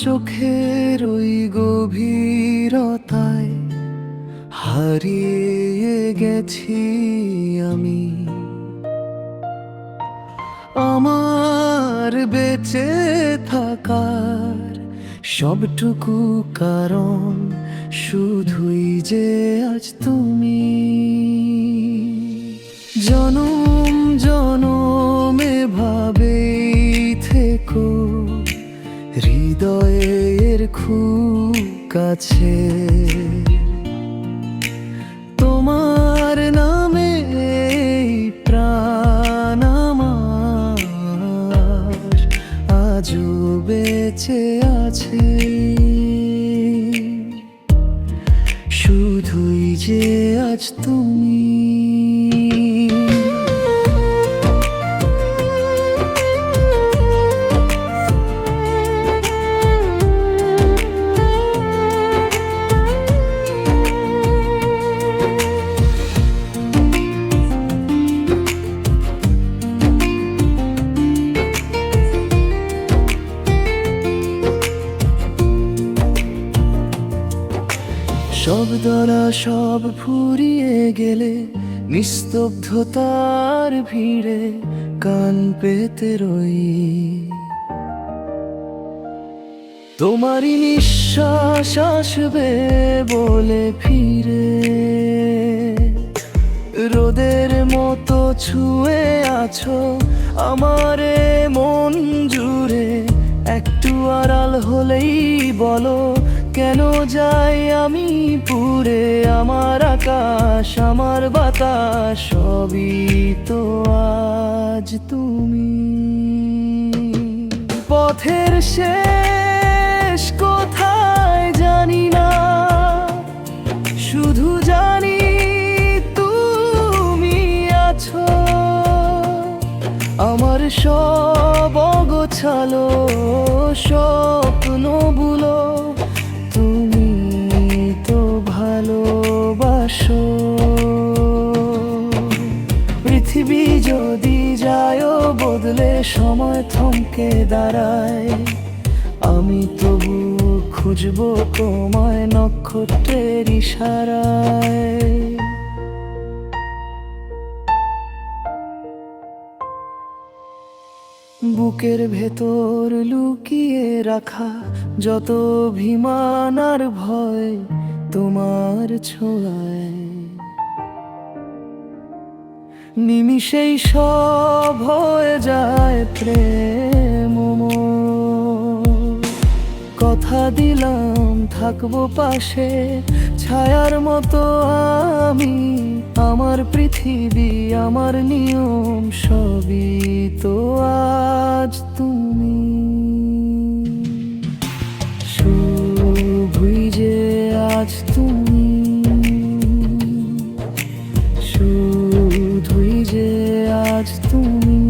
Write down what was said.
চোখের ওই গভীরতায় হারিয়ে গেছি আমি। আমার বেঁচে থাকার সবটুকু কারণ শুধুই যে আজ তুমি। জনম জনমে ভাবেই থেকো হৃদয়ের খুব কাছে। তোমার নামে এই প্রাণ আমার আজও বেঁচে আছে, শুধুই যে আজ তুমি। সব দরা সব ফুরিয়ে গেলে নিস্তব্ধতার ভিড়ে কান পেতে রই। তোমারই নিঃশ্বাস আসবে বলে ফিরে, রোদের মতো ছুঁয়ে আছো আমারে মন জুড়ে। একটু আড়াল হলেই বলো কেন যাই আমি পুরে। আমার আকাশ আমার বাতাস সবই তো আজ তুমি। পথের শেষ কোথায় জানি না, শুধু জানি তুমি আছো। আমার সব অগোছালো স্বপ্নগুলো তুমি তো ভালোবাসো। পৃথিবী যদি যায় বদলে, সময় থমকে দাঁড়ায়, আমি তবু খুঁজবো তোমায় নক্ষত্রের ইশারায়। বুকের ভেতর লুকিয়ে রাখা যত অভিমান আর ভয় তোমার ছোঁয়ায় নিমিষেই সব হয়ে যায় প্রেমময়। কথা দিলাম থাকবো পাশে ছায়ার মতো আমি। আমার পৃথিবী আমার নিয়ম সবই তো আজ তুমি। শুধুই যে আজ তুমি, শুধুই যে আজ তুমি।